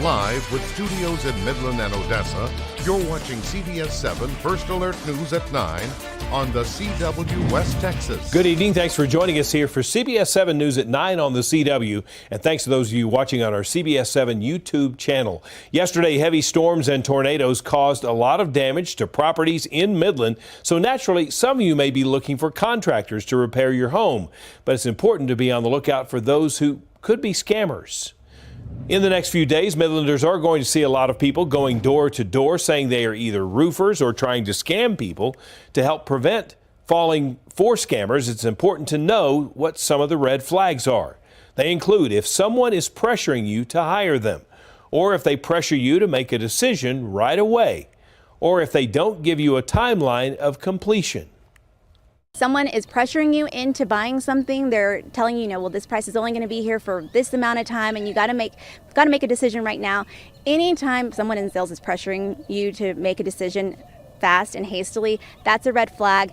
Live with studios in Midland and Odessa, you're watching CBS7 First Alert News at 9 on the CW West Texas. Good evening. Thanks for joining us here for CBS7 News at 9 on the CW. And thanks to those of you watching on our CBS7 YouTube channel. Yesterday, heavy storms and tornadoes caused a lot of damage to properties in Midland. So naturally, some of you may be looking for contractors to repair your home. But it's important to be on the lookout for those who could be scammers. In the next few days, Midlanders are going to see a lot of people going door to door saying they are either roofers or trying to scam people. To help prevent falling for scammers, it's important to know what some of the red flags are. They include if someone is pressuring you to hire them, or if they pressure you to make a decision right away, or if they don't give you a timeline of completion. Someone is pressuring you into buying something. They're telling you, well, this price is only going to be here for this amount of time, and you got to make a decision right now. Anytime someone in sales is pressuring you to make a decision fast and hastily, that's a red flag.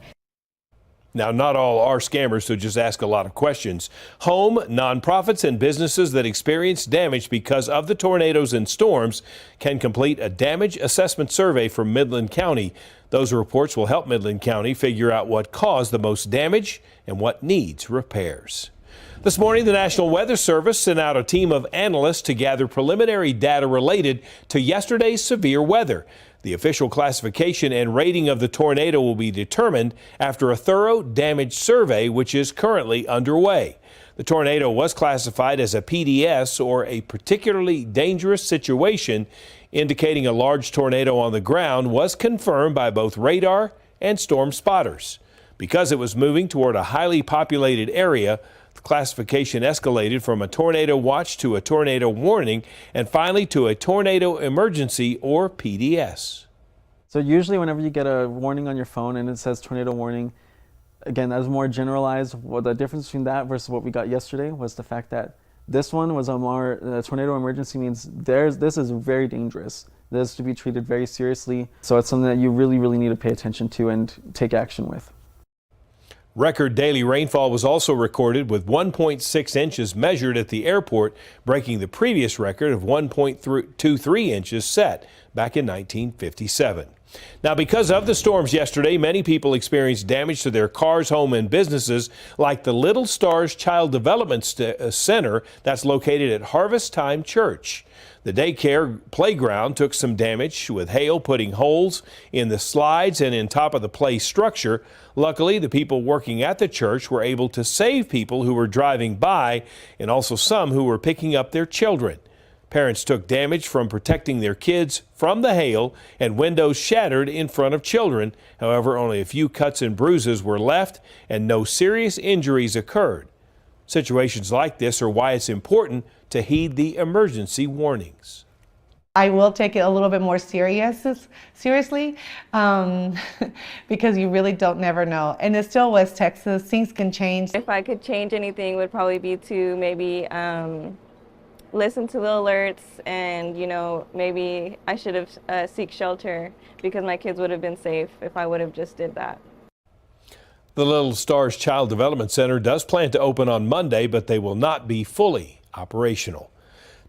Now, not all are scammers, so just ask a lot of questions. Home, nonprofits, and businesses that experience damage because of the tornadoes and storms can complete a damage assessment survey from Midland County. Those reports will help Midland County figure out what caused the most damage and what needs repairs. This morning, the National Weather Service sent out a team of analysts to gather preliminary data related to yesterday's severe weather. The official classification and rating of the tornado will be determined after a thorough damage survey, which is currently underway. The tornado was classified as a PDS, or a particularly dangerous situation, indicating a large tornado on the ground was confirmed by both radar and storm spotters. Because it was moving toward a highly populated area, the classification escalated from a tornado watch to a tornado warning and finally to a tornado emergency, or PDS. So usually whenever you get a warning on your phone and it says tornado warning, again, that was more generalized. What the difference between that versus what we got yesterday was the fact that this one was a tornado emergency, means this is very dangerous. This is to be treated very seriously. So it's something that you really, really need to pay attention to and take action with. Record daily rainfall was also recorded, with 1.6 inches measured at the airport, breaking the previous record of 1.23 inches set back in 1957. Now, because of the storms yesterday, many people experienced damage to their cars, home, and businesses, like the Little Stars Child Development Center that's located at Harvest Time Church. The daycare playground took some damage, with hail putting holes in the slides and in top of the play structure. Luckily, the people working at the church were able to save people who were driving by, and also some who were picking up their children. Parents took damage from protecting their kids from the hail, and windows shattered in front of children. However, only a few cuts and bruises were left, and no serious injuries occurred. Situations like this are why it's important to heed the emergency warnings. I will take it a little bit more seriously, because you really don't never know. And it's still West Texas, things can change. If I could change anything, would probably be to maybe listen to the alerts, and maybe I should have seek shelter, because my kids would have been safe if I would have just did that. The Little Stars Child Development Center does plan to open on Monday, but they will not be fully operational.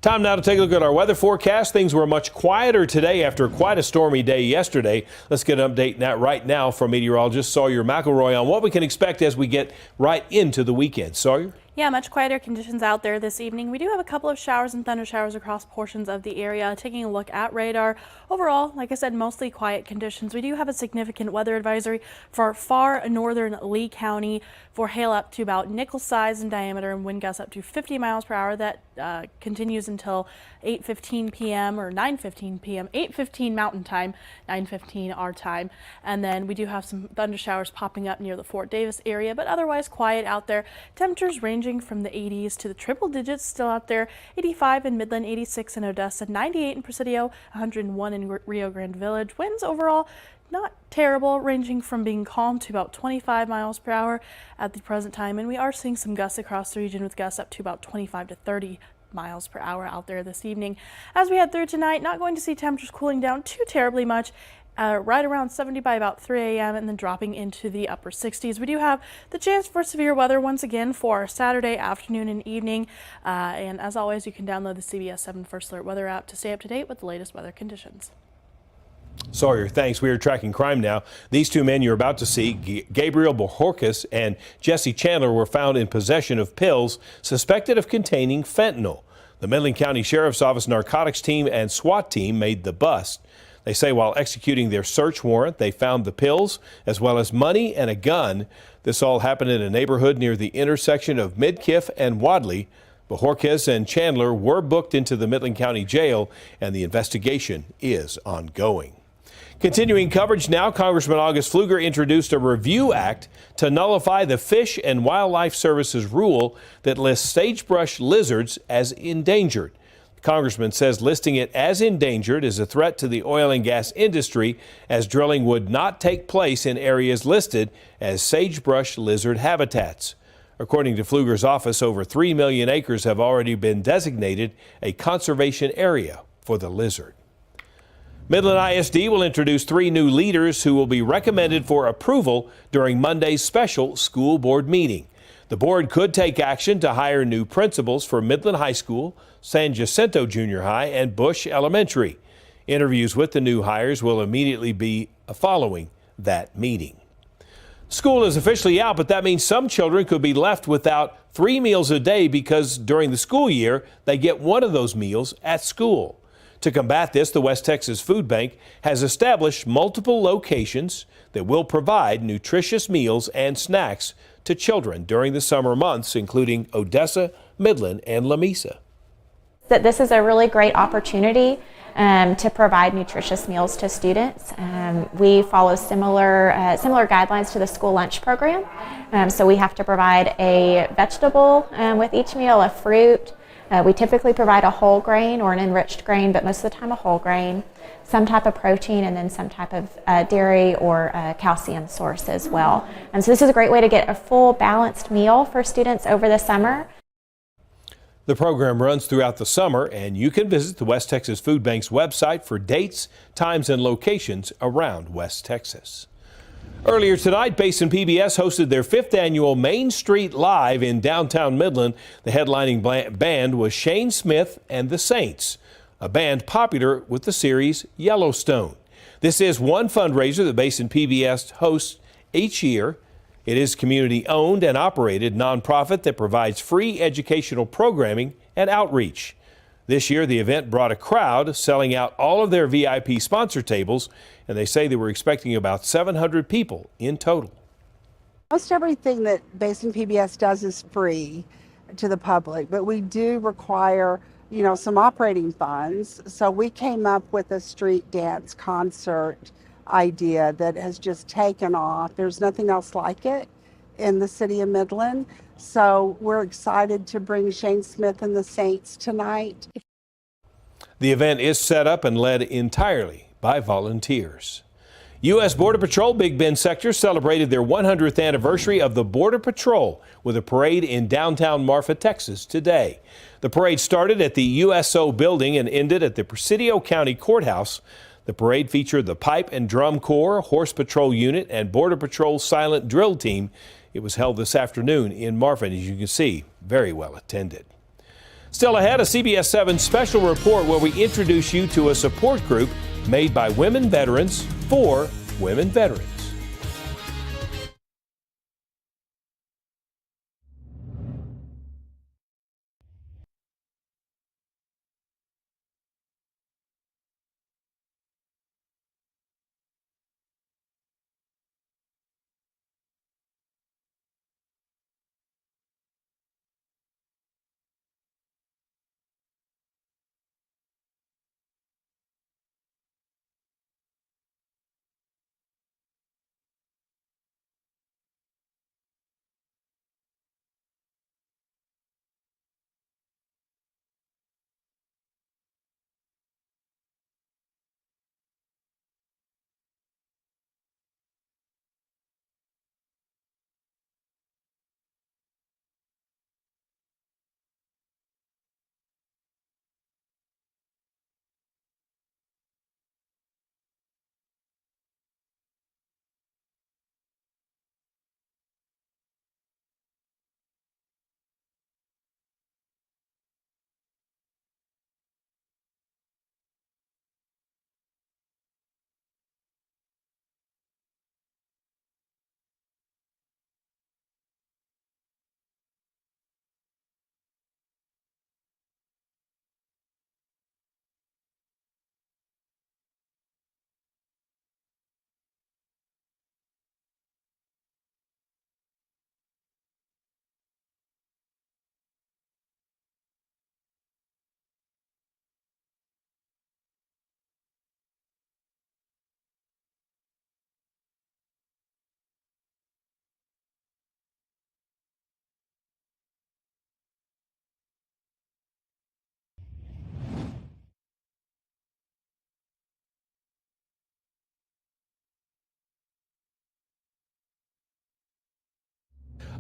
Time now to take a look at our weather forecast. Things were much quieter today after quite a stormy day yesterday. Let's get an update right now from meteorologist Sawyer McElroy on what we can expect as we get right into the weekend. Sawyer? Yeah, much quieter conditions out there this evening. We do have a couple of showers and thunder showers across portions of the area. Taking a look at radar, overall, like I said, mostly quiet conditions. We do have a significant weather advisory for far northern Lee County for hail up to about nickel size in diameter and wind gusts up to 50 miles per hour. That continues until 8:15 p.m. or 9:15 p.m. 8:15 Mountain Time, 9:15 our time. And then we do have some thunder showers popping up near the Fort Davis area, but otherwise quiet out there. Temperatures ranging from the 80s to the triple digits still out there. 85 in Midland, 86 in Odessa, 98 in Presidio, 101 in Rio Grande Village. Winds overall not terrible, ranging from being calm to about 25 miles per hour at the present time. And we are seeing some gusts across the region, with gusts up to about 25 to 30 miles per hour out there this evening. As we head through tonight, not going to see temperatures cooling down too terribly much. right around 70 by about 3 a.m. and then dropping into the upper 60s. We do have the chance for severe weather once again for Saturday afternoon and evening. And as always, you can download the CBS7 First Alert weather app to stay up to date with the latest weather conditions. Sawyer, thanks. We are tracking crime now. These two men you're about to see, Gabriel Bojorquez and Jesse Chandler, were found in possession of pills suspected of containing fentanyl. The Midland County Sheriff's Office narcotics team and SWAT team made the bust. They say while executing their search warrant, they found the pills as well as money and a gun. This all happened in a neighborhood near the intersection of Midkiff and Wadley. Bojorquez and Chandler were booked into the Midland County Jail, and the investigation is ongoing. Continuing coverage now, Congressman August Pfluger introduced a review act to nullify the Fish and Wildlife Service's rule that lists sagebrush lizards as endangered. The congressman says listing it as endangered is a threat to the oil and gas industry, as drilling would not take place in areas listed as sagebrush lizard habitats. According to Pfluger's office, over 3 million acres have already been designated a conservation area for the lizard. Midland ISD will introduce 3 new leaders who will be recommended for approval during Monday's special school board meeting. The board could take action to hire new principals for Midland High School, San Jacinto Junior High, and Bush Elementary. Interviews with the new hires will immediately be following that meeting. School is officially out, but that means some children could be left without 3 meals a day because during the school year, they get one of those meals at school. To combat this, the West Texas Food Bank has established multiple locations that will provide nutritious meals and snacks to children during the summer months, including Odessa, Midland, and Lamesa. That this is a really great opportunity to provide nutritious meals to students. We follow similar guidelines to the school lunch program. So we have to provide a vegetable with each meal, a fruit. We typically provide a whole grain or an enriched grain, but most of the time a whole grain, some type of protein, and then some type of dairy or calcium source as well. And so this is a great way to get a full balanced meal for students over the summer. The program runs throughout the summer, and you can visit the West Texas Food Bank's website for dates, times, and locations around West Texas. Earlier tonight, Basin PBS hosted their 5th annual Main Street Live in downtown Midland. The headlining band was Shane Smith and the Saints, a band popular with the series Yellowstone. This is one fundraiser that Basin PBS hosts each year. It is community-owned and operated nonprofit that provides free educational programming and outreach. This year, the event brought a crowd, selling out all of their VIP sponsor tables, and they say they were expecting about 700 people in total. Most everything that Basin PBS does is free to the public, but we do require, some operating funds. So we came up with a street dance concert idea that has just taken off. There's nothing else like it in the city of Midland. So we're excited to bring Shane Smith and the Saints tonight. The event is set up and led entirely by volunteers. U.S. Border Patrol Big Bend sector celebrated their 100th anniversary of the Border Patrol with a parade in downtown Marfa, Texas today. The parade started at the USO building and ended at the Presidio County Courthouse. The parade featured the Pipe and Drum Corps, Horse Patrol Unit, and Border Patrol Silent Drill Team. It was held this afternoon in Marfa, and as you can see, very well attended. Still ahead, a CBS7 special report where we introduce you to a support group made by women veterans for women veterans.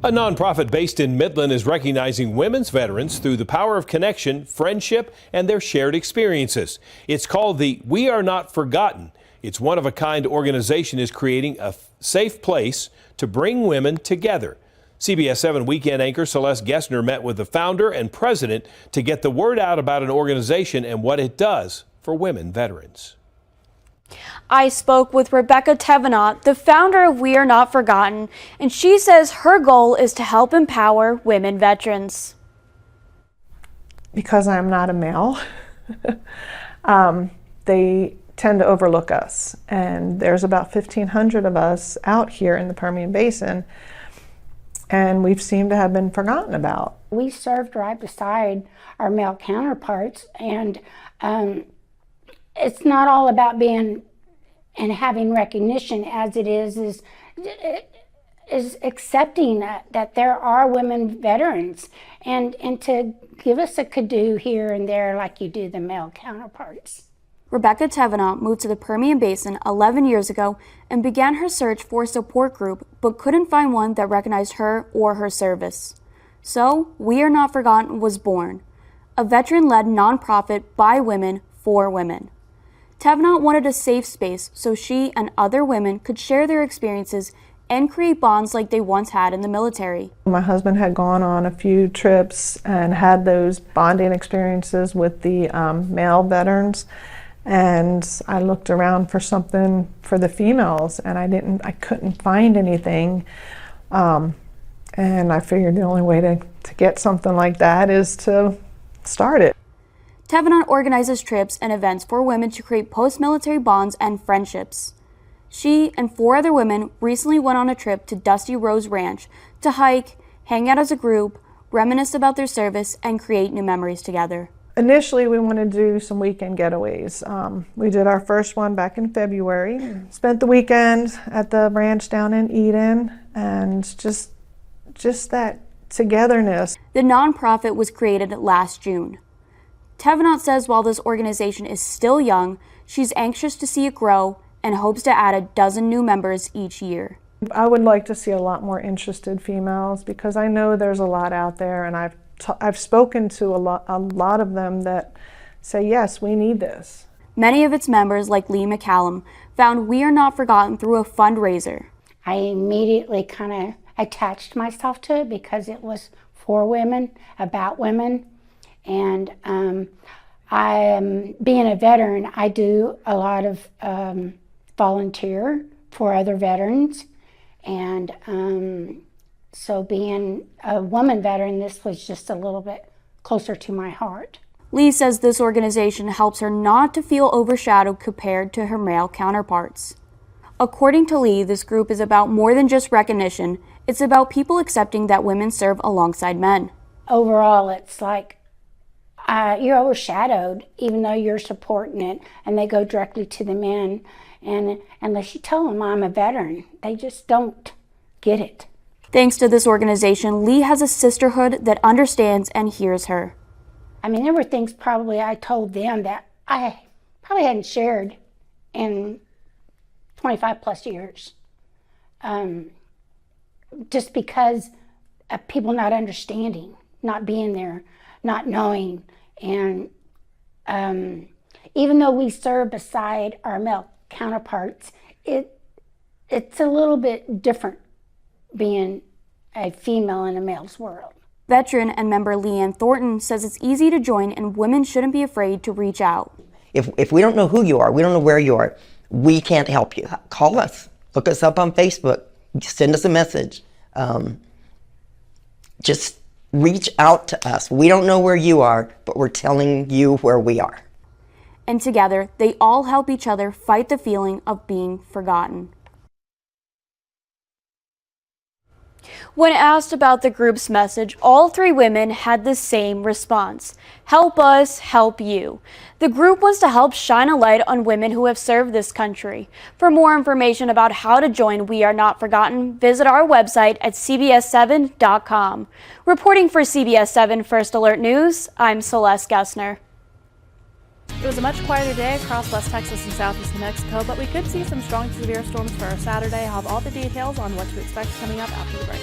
A nonprofit based in Midland is recognizing women's veterans through the power of connection, friendship, and their shared experiences. It's called the We Are Not Forgotten. Its one-of-a-kind organization is creating a safe place to bring women together. CBS7 weekend anchor Celeste Gessner met with the founder and president to get the word out about an organization and what it does for women veterans. I spoke with Rebecca Tevenot, the founder of We Are Not Forgotten, and she says her goal is to help empower women veterans. Because I'm not a male, they tend to overlook us. And there's about 1,500 of us out here in the Permian Basin, and we've seemed to have been forgotten about. We served right beside our male counterparts, and it's not all about being and having recognition as it is accepting that there are women veterans and to give us a kudo here and there like you do the male counterparts. Rebecca Tevenot moved to the Permian Basin 11 years ago and began her search for a support group, but couldn't find one that recognized her or her service. So, We Are Not Forgotten was born, a veteran-led nonprofit by women for women. Tevenot wanted a safe space so she and other women could share their experiences and create bonds like they once had in the military. My husband had gone on a few trips and had those bonding experiences with the male veterans, and I looked around for something for the females, and I couldn't find anything, and I figured the only way to get something like that is to start it. Tevenot organizes trips and events for women to create post-military bonds and friendships. She and 4 other women recently went on a trip to Dusty Rose Ranch to hike, hang out as a group, reminisce about their service, and create new memories together. Initially, we wanted to do some weekend getaways. We did our first one back in February. Spent the weekend at the ranch down in Eden, and just that togetherness. The nonprofit was created last June. Tevenot says while this organization is still young, she's anxious to see it grow and hopes to add a dozen new members each year. I would like to see a lot more interested females because I know there's a lot out there, and I've spoken to a lot of them that say, yes, we need this. Many of its members, like Lee McCallum, found We Are Not Forgotten through a fundraiser. I immediately kind of attached myself to it because it was for women, about women. And being a veteran, I do a lot of volunteer for other veterans. And so being a woman veteran, this was just a little bit closer to my heart. Lee says this organization helps her not to feel overshadowed compared to her male counterparts. According to Lee, this group is about more than just recognition. It's about people accepting that women serve alongside men. Overall, it's like you're overshadowed even though you're supporting it, and they go directly to the men. And unless you tell them I'm a veteran, they just don't get it. Thanks to this organization, Lee has a sisterhood that understands and hears her. I mean, there were things probably I told them that I probably hadn't shared in 25 plus years. Just because of people not understanding, not being there, not knowing. And even though we serve beside our male counterparts, it's a little bit different being a female in a male's world. Veteran and member Leanne Thornton says it's easy to join and women shouldn't be afraid to reach out. If we don't know who you are, we don't know where you are, we can't help you. Call us, look us up on Facebook, send us a message. Just reach out to us. We don't know where you are, but we're telling you where we are. And together, they all help each other fight the feeling of being forgotten. When asked about the group's message, all 3 women had the same response: help us, help you. The group wants to help shine a light on women who have served this country. For more information about how to join We Are Not Forgotten, visit our website at CBS7.com. Reporting for CBS7 First Alert News, I'm Celeste Gessner. It was a much quieter day across West Texas and southeast New Mexico, but we could see some strong to severe storms for our Saturday. I'll have all the details on what to expect coming up after the break.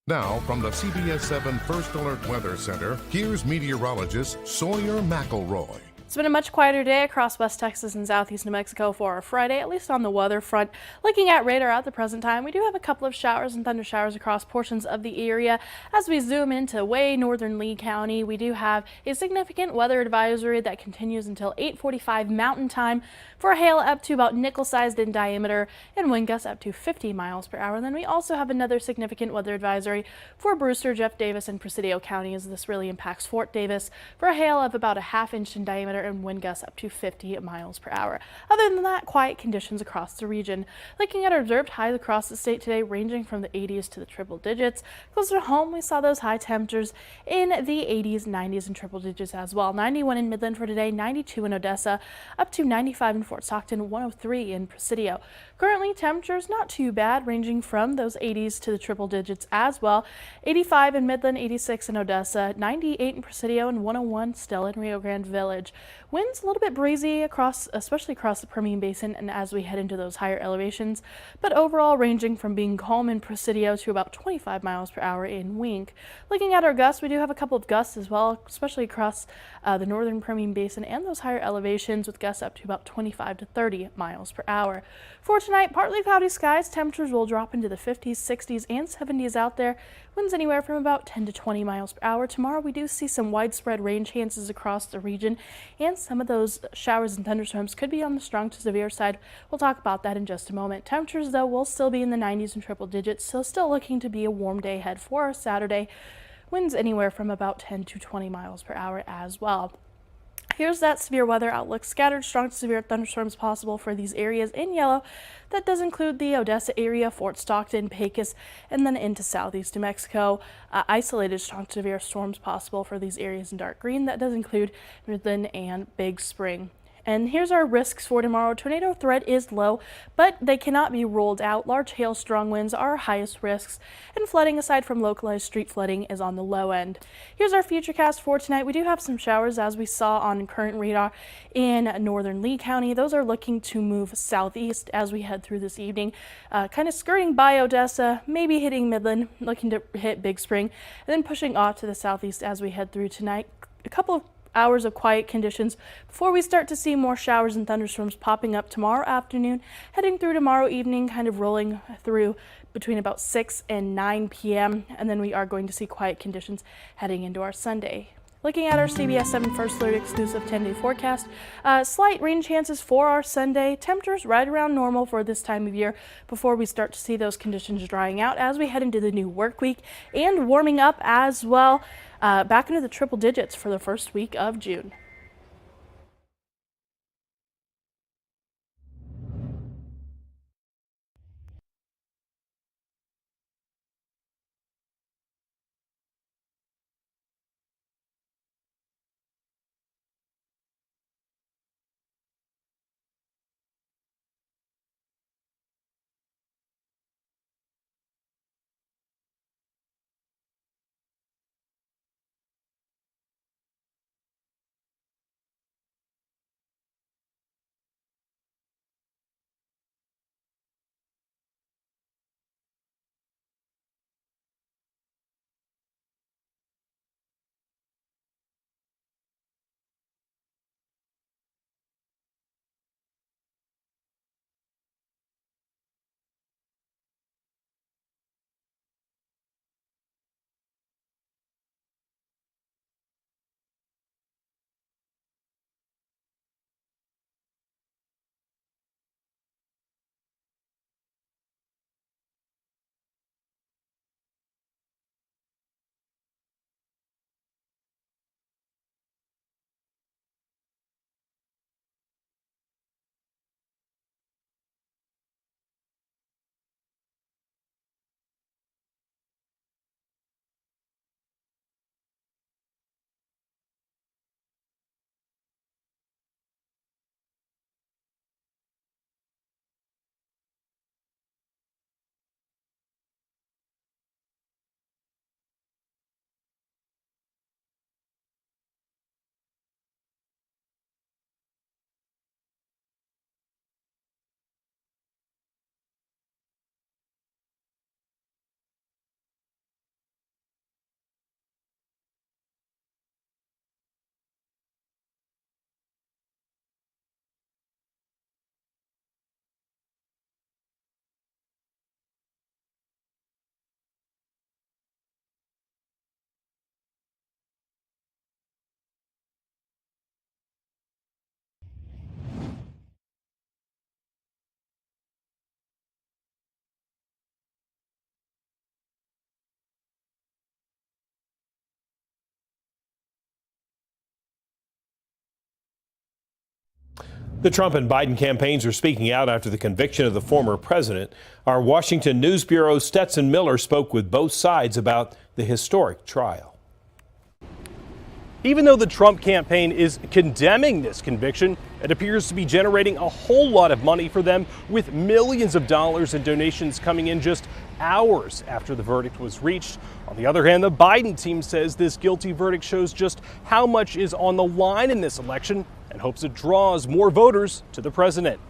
Now, from the CBS7 First Alert Weather Center, here's meteorologist Sawyer McElroy. It's been a much quieter day across West Texas and southeast New Mexico for our Friday, at least on the weather front. Looking at radar at the present time, we do have a couple of showers and thunder showers across portions of the area. As we zoom into way northern Lee County, we do have a significant weather advisory that continues until 8:45 Mountain Time for hail up to about nickel-sized in diameter and wind gusts up to 50 miles per hour. And then we also have another significant weather advisory for Brewster, Jeff Davis, and Presidio County, as this really impacts Fort Davis for a hail of about a ½ inch in diameter and wind gusts up to 50 miles per hour. Other than that, quiet conditions across the region. Looking at our observed highs across the state today, ranging from the 80s to the triple digits. Closer to home, we saw those high temperatures in the 80s, 90s, and triple digits as well. 91 in Midland for today, 92 in Odessa, up to 95 in Fort Stockton, 103 in Presidio. Currently, temperatures not too bad, ranging from those 80s to the triple digits as well. 85 in Midland, 86 in Odessa, 98 in Presidio, and 101 still in Rio Grande Village. Winds a little bit breezy especially across the Permian Basin and as we head into those higher elevations, but overall ranging from being calm in Presidio to about 25 miles per hour in Wink. Looking at our gusts, we do have a couple of gusts as well, especially across the northern Permian Basin and those higher elevations, with gusts up to about 25 to 30 miles per hour. For tonight, partly cloudy skies. Temperatures will drop into the 50s, 60s, and 70s out there. Winds anywhere from about 10 to 20 miles per hour. Tomorrow, we do see some widespread rain chances across the region, and some of those showers and thunderstorms could be on the strong to severe side. We'll talk about that in just a moment. Temperatures, though, will still be in the 90s and triple digits, so still looking to be a warm day ahead for our Saturday. Winds anywhere from about 10 to 20 miles per hour as well. Here's that severe weather outlook. Scattered strong to severe thunderstorms possible for these areas in yellow. That does include the Odessa area, Fort Stockton, Pecos, and then into southeast New Mexico. Isolated strong to severe storms possible for these areas in dark green. That does include Midland and Big Spring. And here's our risks for tomorrow. Tornado threat is low, but they cannot be ruled out. Large hail, strong winds are our highest risks, and flooding, aside from localized street flooding, is on the low end. Here's our futurecast for tonight. We do have some showers, as we saw on current radar in northern Lee County. Those are looking to move southeast as we head through this evening, kind of skirting by Odessa, maybe hitting Midland, looking to hit Big Spring, and then pushing off to the southeast as we head through tonight. A couple of hours of quiet conditions before we start to see more showers and thunderstorms popping up tomorrow afternoon, heading through tomorrow evening, kind of rolling through between about 6 and 9 p.m. And then we are going to see quiet conditions heading into our Sunday. Looking at our CBS7 First Alert exclusive 10-day forecast, slight rain chances for our Sunday. Temperatures right around normal for this time of year before we start to see those conditions drying out as we head into the new work week and warming up as well, back into the triple digits for the first week of June. The Trump and Biden campaigns are speaking out after the conviction of the former president. Our Washington News Bureau's Stetson Miller spoke with both sides about the historic trial. Even though the Trump campaign is condemning this conviction, it appears to be generating a whole lot of money for them, with millions of dollars in donations coming in just hours after the verdict was reached. On the other hand, the Biden team says this guilty verdict shows just how much is on the line in this election and hopes it draws more voters to the president.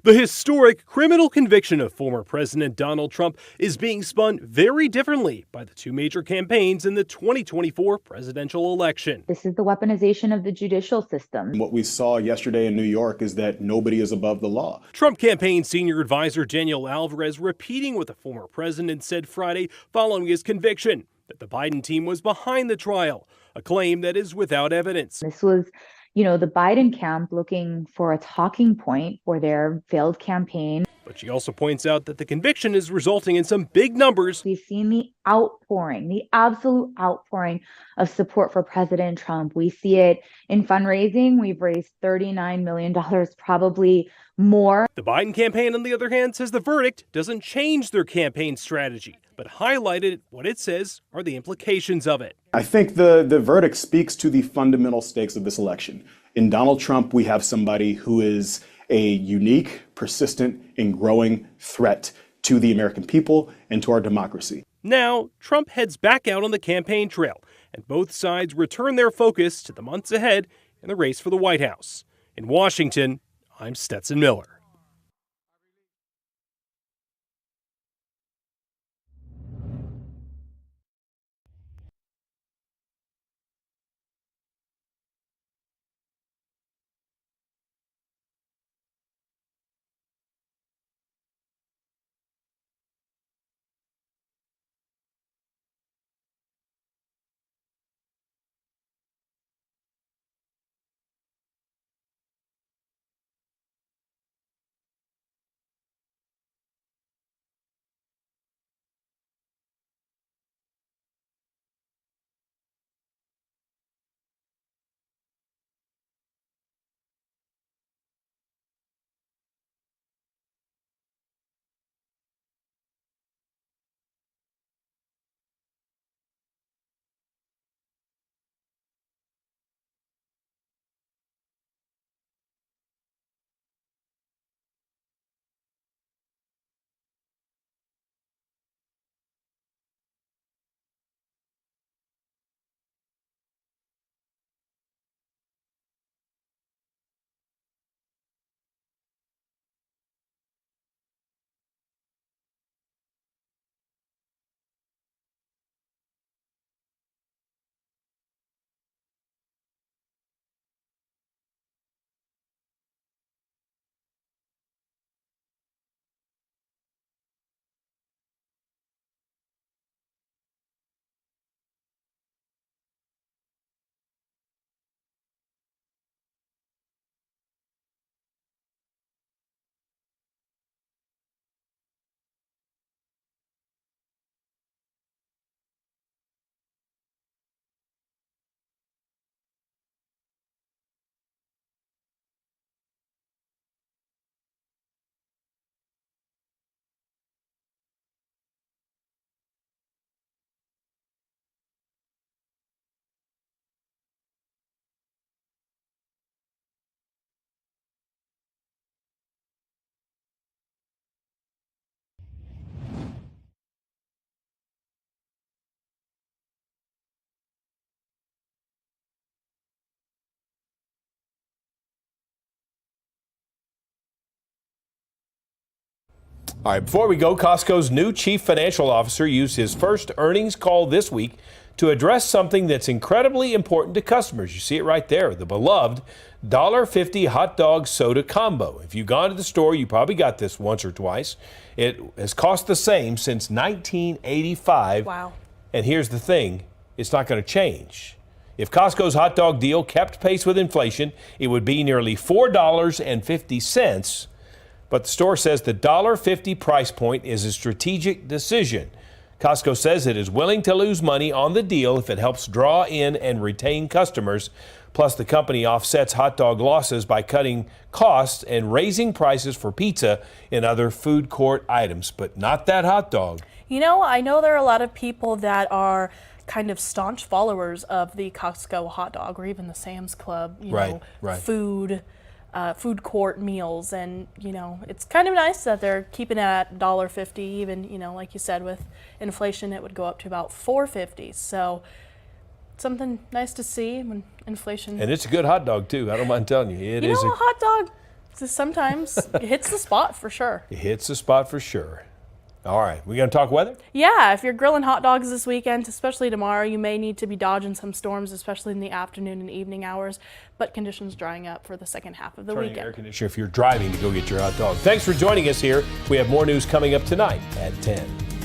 The historic criminal conviction of former President Donald Trump is being spun very differently by the two major campaigns in the 2024 presidential election. This is the weaponization of the judicial system. What we saw yesterday in New York is that nobody is above the law. Trump campaign senior advisor Daniel Alvarez repeating what the former president said Friday following his conviction, that the Biden team was behind the trial, a claim that is without evidence. This was the Biden camp looking for a talking point for their failed campaign. But she also points out that the conviction is resulting in some big numbers. We've seen the outpouring, the absolute outpouring of support for President Trump. We see it in fundraising. We've raised $39 million, probably more. The Biden campaign, on the other hand, says the verdict doesn't change their campaign strategy, but highlighted what it says are the implications of it. I think the verdict speaks to the fundamental stakes of this election. In Donald Trump, we have somebody who is a unique, persistent, and growing threat to the American people and to our democracy. Now, Trump heads back out on the campaign trail, and both sides return their focus to the months ahead in the race for the White House. In Washington, I'm Stetson Miller. All right, before we go, Costco's new chief financial officer used his first earnings call this week to address something that's incredibly important to customers. You see it right there, the beloved $1.50 hot dog soda combo. If you've gone to the store, you probably got this once or twice. It has cost the same since 1985. Wow. And here's the thing, it's not going to change. If Costco's hot dog deal kept pace with inflation, it would be nearly $4.50. But the store says the $1.50 price point is a strategic decision. Costco says it is willing to lose money on the deal if it helps draw in and retain customers. Plus, the company offsets hot dog losses by cutting costs and raising prices for pizza and other food court items, but not that hot dog. You know, I know there are a lot of people that are kind of staunch followers of the Costco hot dog or even the Sam's Club, food court meals. And, it's kind of nice that they're keeping it at $1.50. Even, like you said, with inflation, it would go up to about $4.50. So something nice to see when inflation. And it's a good hot dog, too. I don't mind telling you. It is a hot dog sometimes hits the spot for sure. It hits the spot for sure. All right, we going to talk weather? Yeah, if you're grilling hot dogs this weekend, especially tomorrow, you may need to be dodging some storms, especially in the afternoon and evening hours, but conditions drying up for the second half of the weekend. Air conditioner if you're driving to go get your hot dog. Thanks for joining us here. We have more news coming up tonight at 10.